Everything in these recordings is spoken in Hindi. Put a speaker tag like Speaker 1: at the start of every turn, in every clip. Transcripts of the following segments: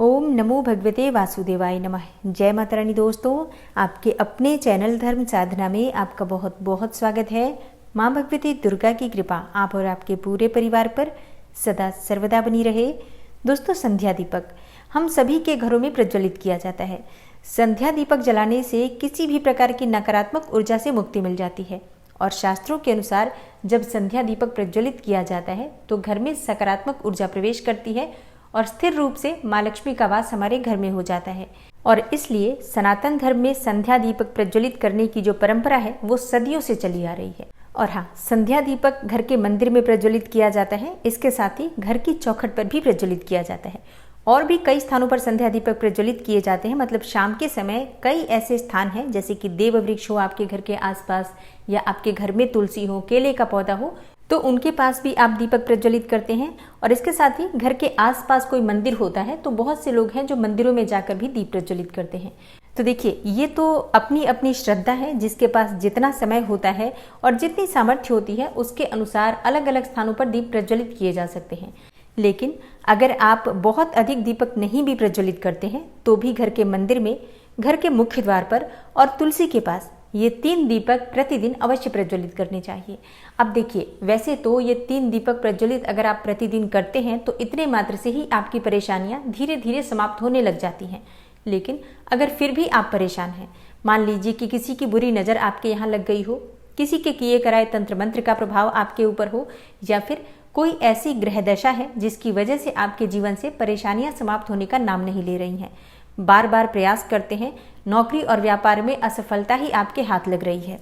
Speaker 1: ओम नमो भगवते वासुदेवाय नमः। जय माता रानी। दोस्तों, आपके अपने चैनल धर्म साधना में आपका बहुत बहुत स्वागत है। माँ भगवती दुर्गा की कृपा आप और आपके पूरे परिवार पर सदा सर्वदा बनी रहे। दोस्तों, संध्या दीपक हम सभी के घरों में प्रज्वलित किया जाता है। संध्या दीपक जलाने से किसी भी प्रकार की नकारात्मक ऊर्जा से मुक्ति मिल जाती है और शास्त्रों के अनुसार जब संध्या दीपक प्रज्वलित किया जाता है तो घर में सकारात्मक ऊर्जा प्रवेश करती है और स्थिर रूप से माँ लक्ष्मी का वास हमारे घर में हो जाता है। और इसलिए सनातन धर्म में संध्या दीपक प्रज्वलित करने की जो परंपरा है वो सदियों से चली आ रही है। और हाँ, संध्या दीपक घर के मंदिर में प्रज्वलित किया जाता है, इसके साथ ही घर की चौखट पर भी प्रज्वलित किया जाता है। और भी कई स्थानों पर संध्या दीपक प्रज्वलित किए जाते हैं। मतलब शाम के समय कई ऐसे स्थान हैं जैसे कि देव वृक्ष हो आपके घर के आसपास, या आपके घर में तुलसी हो, केले का पौधा हो, तो उनके पास भी आप दीपक प्रज्वलित करते हैं। और इसके साथ ही घर के आसपास कोई मंदिर होता है तो बहुत से लोग हैं जो मंदिरों में जाकर भी दीप प्रज्वलित करते हैं। तो देखिए, ये तो अपनी अपनी श्रद्धा है, जिसके पास जितना समय होता है और जितनी सामर्थ्य होती है उसके अनुसार अलग अलग स्थानों पर दीप प्रज्वलित किए जा सकते हैं। लेकिन अगर आप बहुत अधिक दीपक नहीं भी प्रज्वलित करते हैं तो भी घर के मंदिर में, घर के मुख्य द्वार पर और तुलसी के पास ये 3 दीपक प्रतिदिन अवश्य प्रज्वलित करने चाहिए। अब देखिए, वैसे तो ये 3 दीपक प्रज्वलित अगर आप प्रतिदिन करते हैं तो इतने मात्र से ही आपकी परेशानियां धीरे धीरे समाप्त होने लग जाती हैं। लेकिन अगर फिर भी आप परेशान हैं, मान लीजिए कि किसी की बुरी नज़र आपके यहाँ लग गई हो, किसी के किए कराए तंत्र मंत्र का प्रभाव आपके ऊपर हो, या फिर कोई ऐसी ग्रह दशा है जिसकी वजह से आपके जीवन से परेशानियां समाप्त होने का नाम नहीं ले रही हैं, बार बार प्रयास करते हैं, नौकरी और व्यापार में असफलता ही आपके हाथ लग रही है,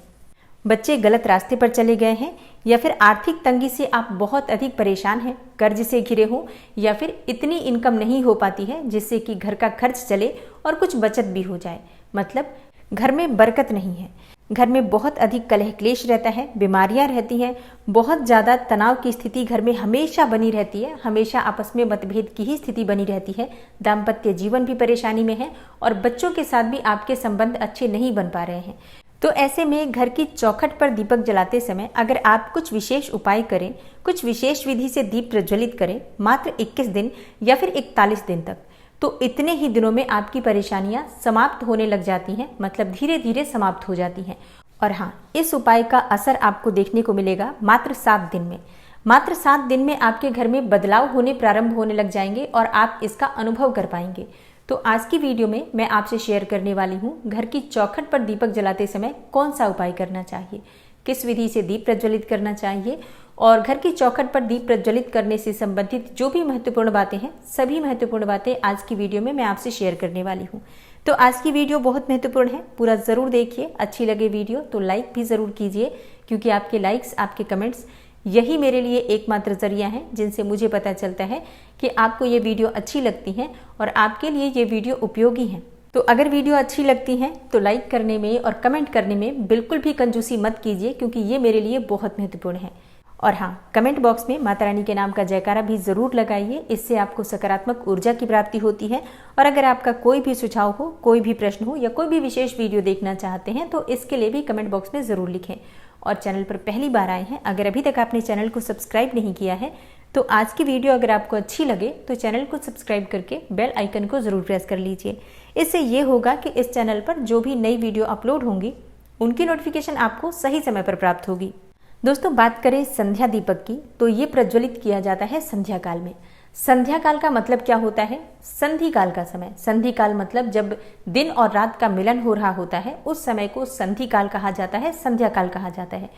Speaker 1: बच्चे गलत रास्ते पर चले गए हैं, या फिर आर्थिक तंगी से आप बहुत अधिक परेशान हैं, कर्ज से घिरे हो, या फिर इतनी इनकम नहीं हो पाती है जिससे कि घर का खर्च चले और कुछ बचत भी हो जाए। मतलब घर में बरकत नहीं है, घर में बहुत अधिक कलह क्लेश रहता है, बीमारियां रहती हैं, बहुत ज़्यादा तनाव की स्थिति घर में हमेशा बनी रहती है, हमेशा आपस में मतभेद की ही स्थिति बनी रहती है, दाम्पत्य जीवन भी परेशानी में है और बच्चों के साथ भी आपके संबंध अच्छे नहीं बन पा रहे हैं। तो ऐसे में घर की चौखट पर दीपक जलाते समय अगर आप कुछ विशेष उपाय करें, कुछ विशेष विधि से दीप प्रज्वलित करें, मात्र 21 दिन या फिर 41 दिन तक, तो इतने ही दिनों में आपकी परेशानियां समाप्त होने लग जाती हैं। मतलब धीरे धीरे समाप्त हो जाती हैं। और हाँ, इस उपाय का असर आपको देखने को मिलेगा मात्र 7 दिन में। मात्र 7 दिन में आपके घर में बदलाव होने प्रारंभ होने लग जाएंगे और आप इसका अनुभव कर पाएंगे। तो आज की वीडियो में मैं आपसे शेयर करने वाली हूँ घर की चौखट पर दीपक जलाते समय कौन सा उपाय करना चाहिए, किस विधि से दीप प्रज्वलित करना चाहिए, और घर की चौखट पर दीप प्रज्वलित करने से संबंधित जो भी महत्वपूर्ण बातें हैं, सभी महत्वपूर्ण बातें आज की वीडियो में मैं आपसे शेयर करने वाली हूँ। तो आज की वीडियो बहुत महत्वपूर्ण है, पूरा ज़रूर देखिए। अच्छी लगे वीडियो तो लाइक भी ज़रूर कीजिए, क्योंकि आपके लाइक्स, आपके कमेंट्स यही मेरे लिए एकमात्र जरिया है जिनसे मुझे पता चलता है कि आपको ये वीडियो अच्छी लगती हैं और आपके लिए ये वीडियो उपयोगी है। तो अगर वीडियो अच्छी लगती है तो लाइक करने में और कमेंट करने में बिल्कुल भी कंजूसी मत कीजिए, क्योंकि ये मेरे लिए बहुत महत्वपूर्ण है। और हाँ, कमेंट बॉक्स में माता रानी के नाम का जयकारा भी ज़रूर लगाइए, इससे आपको सकारात्मक ऊर्जा की प्राप्ति होती है। और अगर आपका कोई भी सुझाव हो, कोई भी प्रश्न हो, या कोई भी विशेष वीडियो देखना चाहते हैं तो इसके लिए भी कमेंट बॉक्स में ज़रूर लिखें। और चैनल पर पहली बार आए हैं, अगर अभी तक आपने चैनल को सब्सक्राइब नहीं किया है तो आज की वीडियो अगर आपको अच्छी लगे तो चैनल को सब्सक्राइब करके बेल आइकन को ज़रूर प्रेस कर लीजिए। इससे ये होगा कि इस चैनल पर जो भी नई वीडियो अपलोड होंगी उनकी नोटिफिकेशन आपको सही समय पर प्राप्त होगी। दोस्तों, बात करें संध्या दीपक की तो ये प्रज्वलित किया जाता है संध्या काल में। संध्या काल का मतलब क्या होता है? संधि काल का समय। संधि काल मतलब जब दिन और रात का मिलन हो रहा होता है, उस समय को संधि काल कहा जाता है, संध्या काल कहा जाता है।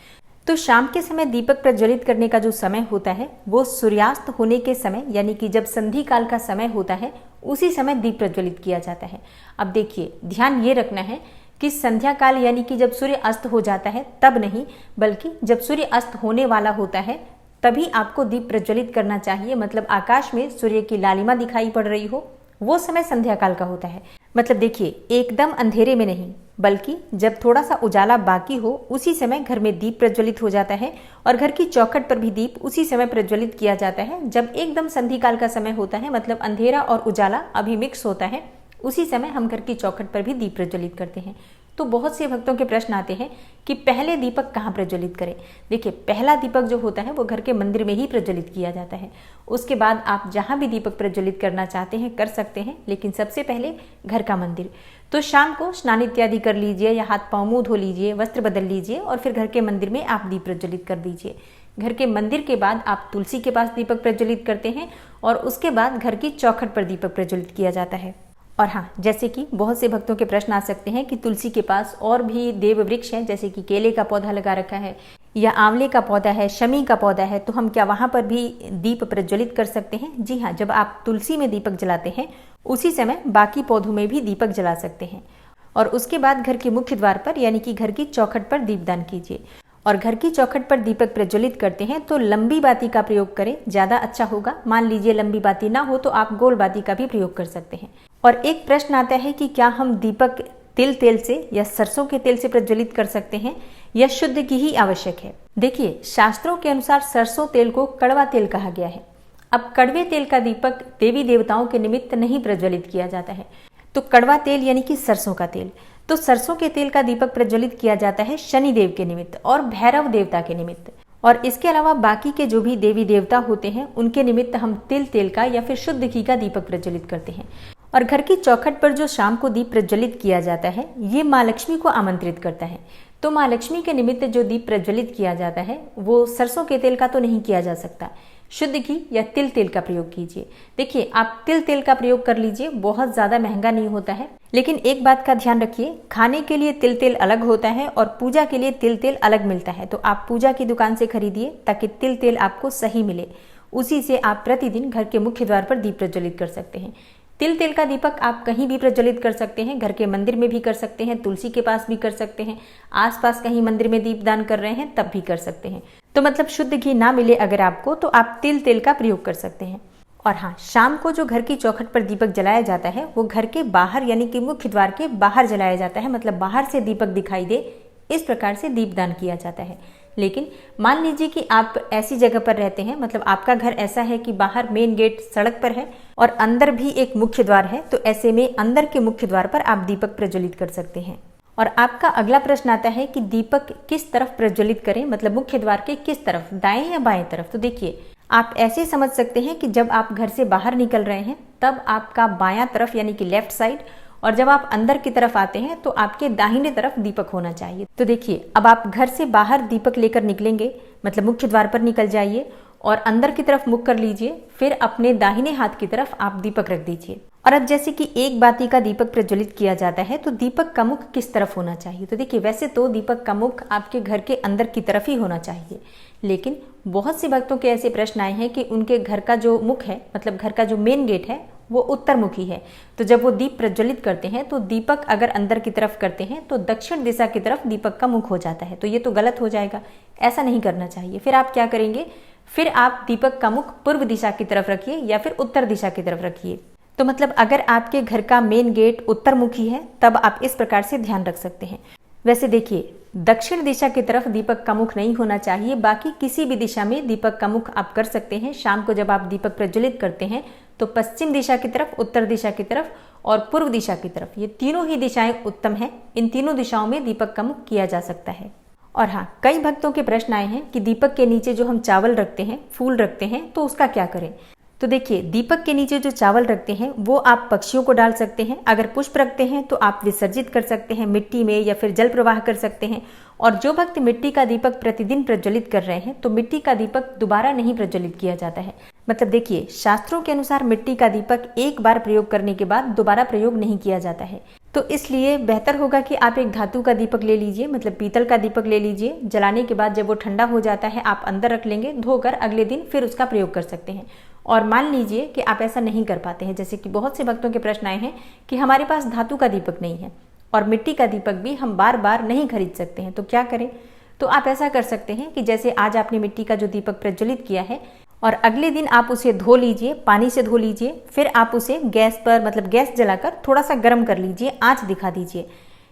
Speaker 1: तो शाम के समय दीपक प्रज्वलित करने का जो समय होता है वो सूर्यास्त होने के समय, यानी कि जब संधि काल का समय होता है उसी समय दीप प्रज्वलित किया जाता है। अब देखिए, ध्यान ये रखना है कि संध्या काल यानी कि जब सूर्य अस्त हो जाता है तब नहीं, बल्कि जब सूर्य अस्त होने वाला होता है तभी आपको दीप प्रज्वलित करना चाहिए। मतलब आकाश में सूर्य की लालिमा दिखाई पड़ रही हो, वो समय संध्या काल का होता है। मतलब देखिए, एकदम अंधेरे में नहीं, बल्कि जब थोड़ा सा उजाला बाकी हो उसी समय घर में दीप प्रज्वलित हो जाता है। और घर की चौखट पर भी दीप उसी समय प्रज्वलित किया जाता है जब एकदम संधि काल का समय होता है। मतलब अंधेरा और उजाला अभी मिक्स होता है, उसी समय हम घर की चौखट पर भी दीप प्रज्वलित करते हैं। तो बहुत से भक्तों के प्रश्न आते हैं कि पहले दीपक कहाँ प्रज्वलित करें। देखिए, पहला दीपक जो होता है वो घर के मंदिर में ही प्रज्वलित किया जाता है। उसके बाद आप जहाँ भी दीपक प्रज्वलित करना चाहते हैं कर सकते हैं, लेकिन सबसे पहले घर का मंदिर। तो शाम को स्नान इत्यादि कर लीजिए या हाथ पाँव मुँह धो लीजिए, वस्त्र बदल लीजिए और फिर घर के मंदिर में आप दीप प्रज्वलित कर दीजिए। घर के मंदिर के बाद आप तुलसी के पास दीपक प्रज्वलित करते हैं और उसके बाद घर की चौखट पर दीपक प्रज्वलित किया जाता है। और हाँ, जैसे कि बहुत से भक्तों के प्रश्न आ सकते हैं कि तुलसी के पास और भी देव वृक्ष है, जैसे कि केले का पौधा लगा रखा है या आंवले का पौधा है, शमी का पौधा है, तो हम क्या वहाँ पर भी दीप प्रज्वलित कर सकते हैं? जी हाँ, जब आप तुलसी में दीपक जलाते हैं उसी समय बाकी पौधों में भी दीपक जला सकते हैं। और उसके बाद घर के मुख्य द्वार पर यानी कि घर की चौखट पर दीपदान कीजिए। और घर की चौखट पर दीपक प्रज्वलित करते हैं तो लंबी बाती का प्रयोग करें, ज़्यादा अच्छा होगा। मान लीजिए लंबी बाती ना हो तो आप गोल बाती का भी प्रयोग कर सकते हैं। और एक प्रश्न आता है कि क्या हम दीपक तिल तेल से या सरसों के तेल से प्रज्वलित कर सकते हैं या शुद्ध की ही आवश्यक है? देखिए, शास्त्रों के अनुसार सरसों तेल को कड़वा तेल कहा गया है। अब कड़वे तेल का दीपक देवी देवताओं के निमित्त नहीं प्रज्वलित किया जाता है। तो कड़वा तेल यानी कि सरसों का तेल, तो सरसों के तेल का दीपक प्रज्वलित किया जाता है शनि देव के निमित्त और भैरव देवता के निमित्त। और इसके अलावा बाकी के जो भी देवी देवता होते हैं उनके निमित्त हम तिल तेल का या फिर शुद्ध घी का दीपक प्रज्वलित करते हैं। और घर की चौखट पर जो शाम को दीप प्रज्वलित किया जाता है ये माँ लक्ष्मी को आमंत्रित करता है। तो माँ लक्ष्मी के निमित्त जो दीप प्रज्वलित किया जाता है वो सरसों के तेल का तो नहीं किया जा सकता, शुद्ध घी या तिल तेल का प्रयोग कीजिए। देखिए, आप तिल तेल का प्रयोग कर लीजिए, बहुत ज़्यादा महंगा नहीं होता है। लेकिन एक बात का ध्यान रखिए, खाने के लिए तिल तेल अलग होता है और पूजा के लिए तिल तेल अलग मिलता है। तो आप पूजा की दुकान से खरीदिए ताकि तिल तेल आपको सही मिले। उसी से आप प्रतिदिन घर के मुख्य द्वार पर दीप प्रज्वलित कर सकते हैं। तिल तेल का दीपक आप कहीं भी प्रज्वलित कर सकते हैं, घर के मंदिर में भी कर सकते हैं, तुलसी के पास भी कर सकते हैं, आसपास कहीं मंदिर में दीपदान कर रहे हैं तब भी कर सकते हैं। तो मतलब शुद्ध घी ना मिले अगर आपको तो आप तिल तेल का प्रयोग कर सकते हैं। और हाँ, शाम को जो घर की चौखट पर दीपक जलाया जाता है वो घर के बाहर यानी कि मुख्य द्वार के बाहर जलाया जाता है, मतलब बाहर से दीपक दिखाई दे, इस प्रकार से दीपदान किया जाता है। लेकिन मान लीजिए कि आप ऐसी जगह पर रहते हैं, मतलब आपका घर ऐसा है कि बाहर मेन गेट सड़क पर है और अंदर भी एक मुख्य द्वार है, तो ऐसे में अंदर के मुख्य द्वार पर आप दीपक प्रज्वलित कर सकते हैं। और आपका अगला प्रश्न आता है कि दीपक किस तरफ प्रज्वलित करें, मतलब मुख्य द्वार के किस तरफ, दाएं या बाएं तरफ? तो देखिए, आप ऐसे समझ सकते हैं कि जब आप घर से बाहर निकल रहे हैं तब आपका बायां तरफ यानी कि लेफ्ट साइड, और जब आप अंदर की तरफ आते हैं तो आपके दाहिने तरफ दीपक होना चाहिए। तो देखिए, अब आप घर से बाहर दीपक लेकर निकलेंगे, मतलब मुख्य द्वार पर निकल जाइए और अंदर की तरफ मुख कर लीजिए, फिर अपने दाहिने हाथ की तरफ आप दीपक रख दीजिए। और अब जैसे कि एक बाती का दीपक प्रज्वलित किया जाता है तो दीपक का मुख किस तरफ होना चाहिए? तो देखिए, वैसे तो दीपक का मुख आपके घर के अंदर की तरफ ही होना चाहिए, लेकिन बहुत से भक्तों के ऐसे प्रश्न आए हैं कि उनके घर का जो मुख है, मतलब घर का जो मेन गेट है वो उत्तरमुखी है। तो जब वो दीप प्रज्वलित करते हैं तो दीपक अगर अंदर की तरफ करते हैं तो दक्षिण दिशा की तरफ दीपक का मुख हो जाता है, तो ये तो गलत हो जाएगा, ऐसा नहीं करना चाहिए। फिर आप क्या करेंगे, फिर आप दीपक का मुख पूर्व दिशा की तरफ रखिए या फिर उत्तर दिशा की तरफ रखिए। तो मतलब अगर आपके घर का मेन गेट उत्तरमुखी है तब आप इस प्रकार से ध्यान रख सकते हैं। वैसे देखिए, दक्षिण दिशा की तरफ दीपक का मुख नहीं होना चाहिए, बाकी किसी भी दिशा में दीपक का मुख आप कर सकते हैं। शाम को जब आप दीपक प्रज्वलित करते हैं तो पश्चिम दिशा की तरफ, उत्तर दिशा की तरफ और पूर्व दिशा की तरफ, ये तीनों ही दिशाएं उत्तम हैं। इन तीनों दिशाओं में दीपक का मुख किया जा सकता है। और हाँ, कई भक्तों के प्रश्न आए हैं कि दीपक के नीचे जो हम चावल रखते हैं, फूल रखते हैं, तो उसका क्या करें? तो देखिए, दीपक के नीचे जो चावल रखते हैं वो आप पक्षियों को डाल सकते हैं। अगर पुष्प रखते हैं तो आप विसर्जित कर सकते हैं मिट्टी में या फिर जल प्रवाह कर सकते हैं। और जो भक्त मिट्टी का दीपक प्रतिदिन प्रज्वलित कर रहे हैं तो मिट्टी का दीपक दोबारा नहीं प्रज्वलित किया जाता है। मतलब देखिए, शास्त्रों के अनुसार मिट्टी का दीपक एक बार प्रयोग करने के बाद दोबारा प्रयोग नहीं किया जाता है। तो इसलिए बेहतर होगा कि आप एक धातु का दीपक ले लीजिए, मतलब पीतल का दीपक ले लीजिए। जलाने के बाद जब वो ठंडा हो जाता है आप अंदर रख लेंगे, धोकर अगले दिन फिर उसका प्रयोग कर सकते हैं। और मान लीजिए कि आप ऐसा नहीं कर पाते हैं, जैसे कि बहुत से भक्तों के प्रश्न आए हैं कि हमारे पास धातु का दीपक नहीं है और मिट्टी का दीपक भी हम बार बार नहीं खरीद सकते हैं, तो क्या करें? तो आप ऐसा कर सकते हैं कि जैसे आज आपने मिट्टी का जो दीपक प्रज्वलित किया है और अगले दिन आप उसे धो लीजिए, पानी से धो लीजिए, फिर आप उसे गैस पर, मतलब गैस जलाकर थोड़ा सा गर्म कर लीजिए, आंच दिखा दीजिए।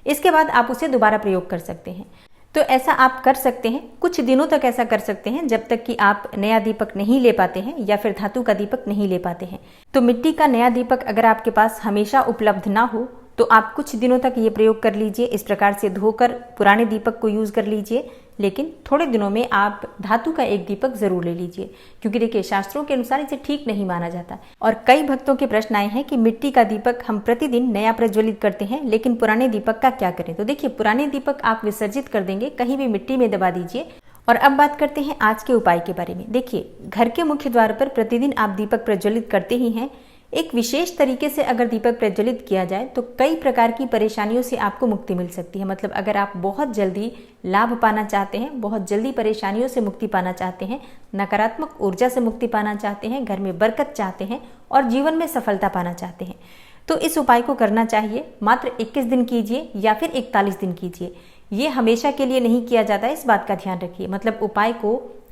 Speaker 1: इसके बाद आप उसे दोबारा प्रयोग कर सकते हैं। तो ऐसा आप कर सकते हैं, कुछ दिनों तक ऐसा कर सकते हैं जब तक कि आप नया दीपक नहीं ले पाते हैं या फिर धातु का दीपक नहीं ले पाते हैं। तो मिट्टी का नया दीपक अगर आपके पास हमेशा उपलब्ध ना हो तो आप कुछ दिनों तक ये प्रयोग कर लीजिए, इस प्रकार से धोकर पुराने दीपक को यूज कर लीजिए, लेकिन थोड़े दिनों में आप धातु का एक दीपक जरूर ले लीजिए, क्योंकि देखिए शास्त्रों के अनुसार इसे ठीक नहीं माना जाता। और कई भक्तों के प्रश्न आए हैं कि मिट्टी का दीपक हम प्रतिदिन नया प्रज्वलित करते हैं, लेकिन पुराने दीपक का क्या करें। तो देखिए पुराने दीपक आप विसर्जित कर देंगे, कहीं भी मिट्टी में दबा दीजिए। और अब बात करते हैं आज के उपाय के बारे में। देखिए घर के मुख्य द्वार पर प्रतिदिन आप दीपक प्रज्वलित करते ही हैं, एक विशेष तरीके से अगर दीपक प्रज्वलित किया जाए तो कई प्रकार की परेशानियों से आपको मुक्ति मिल सकती है। मतलब अगर आप बहुत जल्दी लाभ पाना चाहते हैं, बहुत जल्दी परेशानियों से मुक्ति पाना चाहते हैं, नकारात्मक ऊर्जा से मुक्ति पाना चाहते हैं, घर में बरकत चाहते हैं और जीवन में सफलता पाना चाहते हैं, तो इस उपाय को करना चाहिए। मात्र 21 दिन कीजिए या फिर 41 दिन कीजिए, ये हमेशा के लिए नहीं किया जाता है, इस बात का ध्यान रखिए। मतलब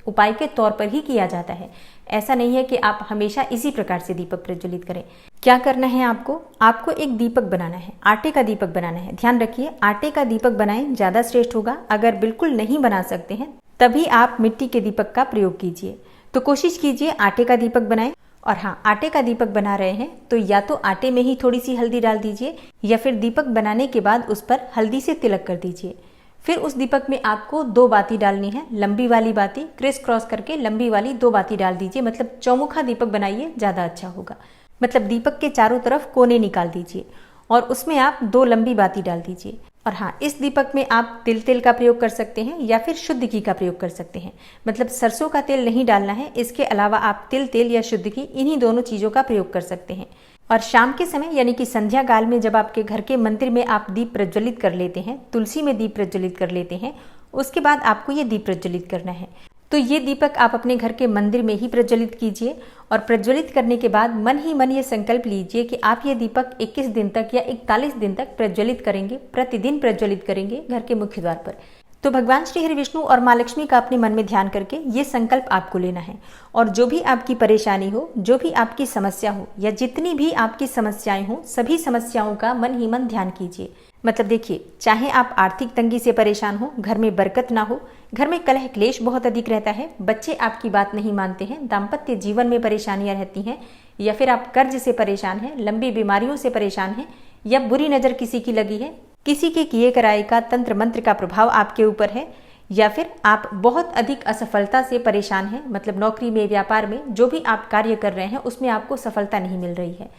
Speaker 1: उपाय के तौर पर ही किया जाता है, ऐसा नहीं है कि आप हमेशा इसी प्रकार से दीपक प्रज्वलित करें। क्या करना है आपको एक दीपक बनाना है, आटे का दीपक बनाना है। ध्यान रखिए आटे का दीपक बनाएं, ज्यादा श्रेष्ठ होगा। अगर बिल्कुल नहीं बना सकते हैं तभी आप मिट्टी के दीपक का प्रयोग कीजिए। तो कोशिश कीजिए आटे का दीपक बनाएं। और हाँ, आटे का दीपक बना रहे हैं तो या तो आटे में ही थोड़ी सी हल्दी डाल दीजिए या फिर दीपक बनाने के बाद उस पर हल्दी से तिलक कर दीजिए। फिर उस दीपक में आपको 2 बाती डालनी है, लंबी वाली बाती क्रिस क्रॉस करके लंबी वाली 2 बाती डाल दीजिए। मतलब चौमुखा दीपक बनाइए, ज्यादा अच्छा होगा। मतलब दीपक के चारों तरफ कोने निकाल दीजिए और उसमें आप 2 लंबी बाती डाल दीजिए। और हाँ, इस दीपक में आप तिल का प्रयोग कर सकते हैं या फिर शुद्ध घी का प्रयोग कर सकते हैं। मतलब सरसों का तेल नहीं डालना है, इसके अलावा आप तिल या शुद्ध घी, इन्हीं दोनों चीजों का प्रयोग कर सकते हैं। और शाम के समय यानी कि संध्या काल में जब आपके घर के मंदिर में आप दीप प्रज्वलित कर लेते हैं, तुलसी में दीप प्रज्वलित कर लेते हैं, उसके बाद आपको ये दीप प्रज्वलित करना है। तो ये दीपक आप अपने घर के मंदिर में ही प्रज्वलित कीजिए और प्रज्वलित करने के बाद मन ही मन ये संकल्प लीजिए कि आप ये दीपक 21 दिन तक या 41 दिन तक प्रज्वलित करेंगे, प्रतिदिन प्रज्वलित करेंगे घर के मुख्य द्वार पर। तो भगवान श्री हरि विष्णु और माँ लक्ष्मी का अपने मन में ध्यान करके ये संकल्प आपको लेना है। और जो भी आपकी परेशानी हो, जो भी आपकी समस्या हो या जितनी भी आपकी समस्याएं हो, सभी समस्याओं का मन ही मन ध्यान कीजिए। मतलब देखिए, चाहे आप आर्थिक तंगी से परेशान हो, घर में बरकत ना हो, घर में कलह क्लेश बहुत अधिक रहता है, बच्चे आपकी बात नहीं मानते हैं, दाम्पत्य जीवन में परेशानियां रहती हैं, या फिर आप कर्ज से परेशान हैं, लंबी बीमारियों से परेशान हैं, या बुरी नजर किसी की लगी है, किसी के किए कराए का तंत्र मंत्र का प्रभाव आपके ऊपर है, या फिर आप बहुत अधिक असफलता से परेशान हैं। मतलब नौकरी में, व्यापार में, जो भी आप कार्य कर रहे हैं उसमें आपको सफलता नहीं मिल रही है।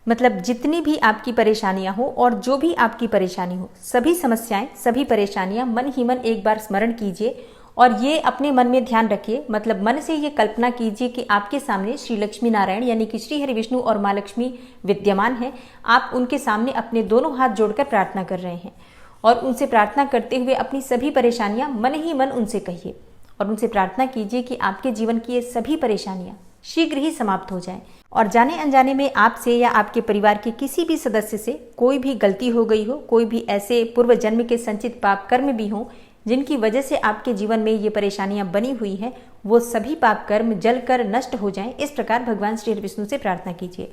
Speaker 1: मतलब जितनी भी आपकी परेशानियां हो और जो भी आपकी परेशानी हो, सभी समस्याएं, सभी परेशानियां मन ही मन एक बार स्मरण कीजिए और ये अपने मन में ध्यान रखिए। मतलब मन से ये कल्पना कीजिए कि आपके सामने श्री लक्ष्मी नारायण यानी कि श्री हरि विष्णु और माँ लक्ष्मी विद्यमान है। आप उनके सामने अपने दोनों हाथ जोड़कर प्रार्थना कर रहे हैं और उनसे प्रार्थना करते हुए अपनी सभी परेशानियां मन ही मन उनसे कहिए और उनसे प्रार्थना कीजिए कि आपके जीवन की ये सभी परेशानियां शीघ्र ही समाप्त हो जाएं। और जाने अनजाने में आपसे या आपके परिवार के किसी भी सदस्य से कोई भी गलती हो गई हो, कोई भी ऐसे पूर्व जन्म के संचित पाप कर्म भी हों जिनकी वजह से आपके जीवन में ये परेशानियां बनी हुई हैं, वो सभी पाप कर्म जलकर नष्ट हो जाएं। इस प्रकार भगवान श्री हरि विष्णु से प्रार्थना कीजिए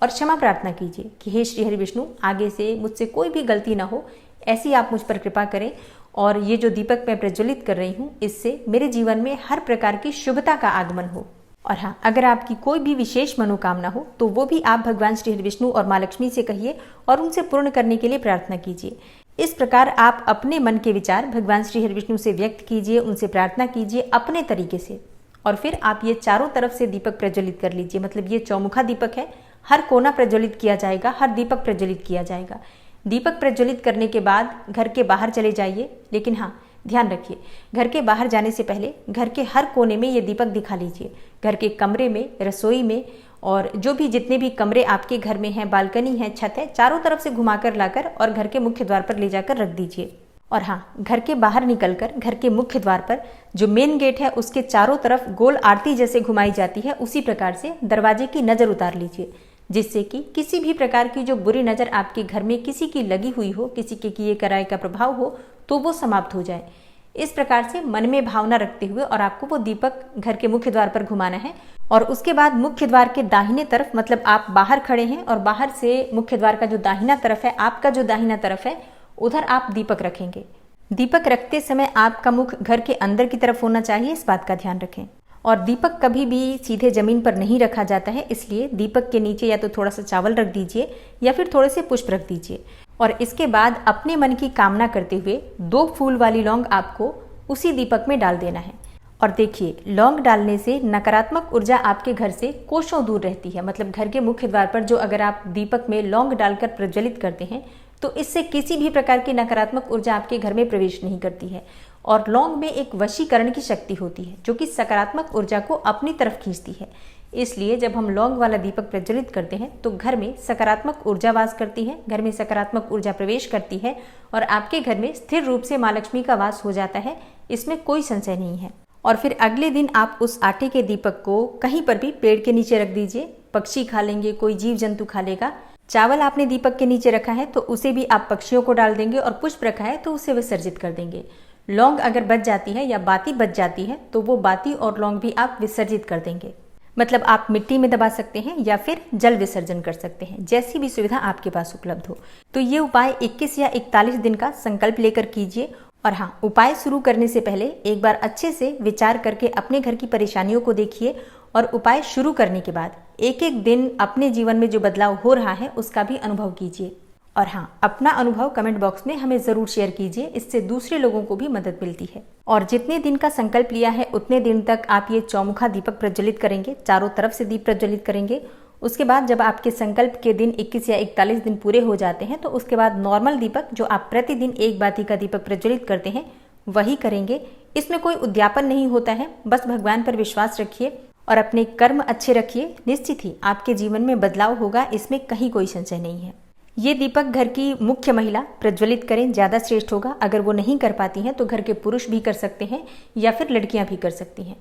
Speaker 1: और क्षमा प्रार्थना कीजिए कि हे श्री हरि विष्णु, आगे से मुझसे कोई भी गलती ना हो, ऐसी आप मुझ पर कृपा करें। और ये जो दीपक मैं प्रज्वलित कर रही हूँ, इससे मेरे जीवन में हर प्रकार की शुभता का आगमन हो। और हाँ, अगर आपकी कोई भी विशेष मनोकामना हो तो वो भी आप भगवान श्री हरि विष्णु और माँ लक्ष्मी से कहिए और उनसे पूर्ण करने के लिए प्रार्थना कीजिए। इस प्रकार आप अपने मन के विचार भगवान श्री हरि विष्णु से व्यक्त कीजिए, उनसे प्रार्थना कीजिए अपने तरीके से। और फिर आप ये चारों तरफ से दीपक प्रज्वलित कर लीजिए। मतलब ये चौमुखा दीपक है, हर कोना प्रज्वलित किया जाएगा, हर दीपक प्रज्वलित किया जाएगा। दीपक प्रज्वलित करने के बाद घर के बाहर चले जाइए, लेकिन हाँ ध्यान रखिए, घर के बाहर जाने से पहले घर के हर कोने में ये दीपक दिखा लीजिए। घर के कमरे में, रसोई में और जो भी जितने भी कमरे आपके घर में हैं, बालकनी है, छत है, चारों तरफ से घुमाकर लाकर और घर के मुख्य द्वार पर ले जाकर रख दीजिए। और हाँ, घर के बाहर निकलकर घर के मुख्य द्वार पर जो मेन गेट है उसके चारों तरफ गोल आरती जैसे घुमाई जाती है, उसी प्रकार से दरवाजे की नजर उतार लीजिए, जिससे कि किसी भी प्रकार की जो बुरी नजर आपके घर में किसी की लगी हुई हो, किसी के किए कराए का प्रभाव हो, तो वो समाप्त हो जाए। इस प्रकार से मन में भावना रखते हुए और आपको वो दीपक घर के मुख्य द्वार पर घुमाना है। और उसके बाद मुख्य द्वार के दाहिने तरफ, मतलब आप बाहर खड़े हैं और बाहर से मुख्य द्वार का जो दाहिना तरफ है, आपका जो दाहिना तरफ है, उधर आप दीपक रखेंगे। दीपक रखते समय आपका मुख घर के अंदर की तरफ होना चाहिए, इस बात का ध्यान रखें। और दीपक कभी भी सीधे जमीन पर नहीं रखा जाता है, इसलिए दीपक के नीचे या तो थोड़ा सा चावल रख दीजिए या फिर थोड़े से पुष्प रख दीजिए। और इसके बाद अपने मन की कामना करते हुए 2 फूल वाली लौंग आपको उसी दीपक में डाल देना है। और देखिए, लौंग डालने से नकारात्मक ऊर्जा आपके घर से कोसों दूर रहती है। मतलब घर के मुख्य द्वार पर जो अगर आप दीपक में लौंग डालकर प्रज्वलित करते हैं तो इससे किसी भी प्रकार की नकारात्मक ऊर्जा आपके घर में प्रवेश नहीं करती है। और लौंग में एक वशीकरण की शक्ति होती है जो कि सकारात्मक ऊर्जा को अपनी तरफ खींचती है। इसलिए जब हम लौंग वाला दीपक प्रज्वलित करते हैं तो घर में सकारात्मक ऊर्जा वास करती है, घर में सकारात्मक ऊर्जा प्रवेश करती है और आपके घर में स्थिर रूप से माँ लक्ष्मी का वास हो जाता है। इसमें कोई संशय नहीं है। और फिर अगले दिन आप उस आटे के दीपक को कहीं पर भी पेड़ के नीचे रख दीजिए। पक्षी खा लेंगे, कोई जीव जंतु खा लेगा। चावल आपने दीपक के नीचे रखा है तो उसे भी आप पक्षियों को डाल देंगे और पुष्प रखा है तो उसे विसर्जित कर देंगे। लौंग अगर बच जाती है या बाती बच जाती है तो वो बाती और लौंग भी आप विसर्जित कर देंगे। मतलब आप मिट्टी में दबा सकते हैं या फिर जल विसर्जन कर सकते हैं, जैसी भी सुविधा आपके पास उपलब्ध हो। तो ये उपाय 21 या 41 दिन का संकल्प लेकर कीजिए। और हाँ, उपाय शुरू करने से पहले एक बार अच्छे से विचार करके अपने घर की परेशानियों को देखिए और उपाय शुरू करने के बाद एक एक दिन अपने जीवन में जो बदलाव हो रहा है उसका भी अनुभव कीजिए। और हाँ, अपना अनुभव कमेंट बॉक्स में हमें जरूर शेयर कीजिए, इससे दूसरे लोगों को भी मदद मिलती है। और जितने दिन का संकल्प लिया है उतने दिन तक आप ये चौमुखा दीपक प्रज्वलित करेंगे, चारों तरफ से दीप प्रज्वलित करेंगे। उसके बाद जब आपके संकल्प के दिन 21 या 41 दिन पूरे हो जाते हैं तो उसके बाद नॉर्मल दीपक जो आप प्रतिदिन एक बाती का दीपक प्रज्वलित करते हैं वही करेंगे। इसमें कोई उद्यापन नहीं होता है, बस भगवान पर विश्वास रखिए और अपने कर्म अच्छे रखिए। निश्चित ही आपके जीवन में बदलाव होगा, इसमें कहीं कोई संशय नहीं है। ये दीपक घर की मुख्य महिला प्रज्वलित करें, ज़्यादा श्रेष्ठ होगा। अगर वो नहीं कर पाती हैं तो घर के पुरुष भी कर सकते हैं या फिर लड़कियां भी कर सकती हैं।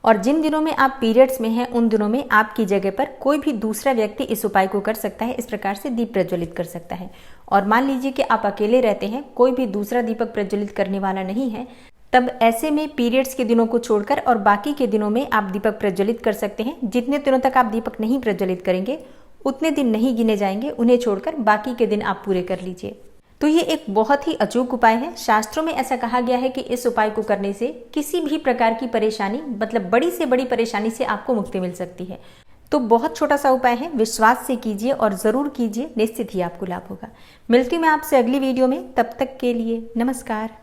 Speaker 1: और जिन दिनों में आप पीरियड्स में हैं उन दिनों में आपकी जगह पर कोई भी दूसरा व्यक्ति इस उपाय को कर सकता है, इस प्रकार से दीप प्रज्वलित कर सकता है। और मान लीजिए कि आप अकेले रहते हैं, कोई भी दूसरा दीपक प्रज्वलित करने वाला नहीं है, तब ऐसे में पीरियड्स के दिनों को छोड़कर और बाकी के दिनों में आप दीपक प्रज्वलित कर सकते हैं। जितने दिनों तक आप दीपक नहीं प्रज्वलित करेंगे उतने दिन नहीं गिने जाएंगे, उन्हें छोड़कर बाकी के दिन आप पूरे कर लीजिए। तो ये एक बहुत ही अचूक उपाय है। शास्त्रों में ऐसा कहा गया है कि इस उपाय को करने से किसी भी प्रकार की परेशानी, मतलब बड़ी से बड़ी परेशानी से आपको मुक्ति मिल सकती है। तो बहुत छोटा सा उपाय है, विश्वास से कीजिए और जरूर कीजिए, निश्चित ही आपको लाभ होगा। मिलती हूँ मैं आपसे अगली वीडियो में, तब तक के लिए नमस्कार।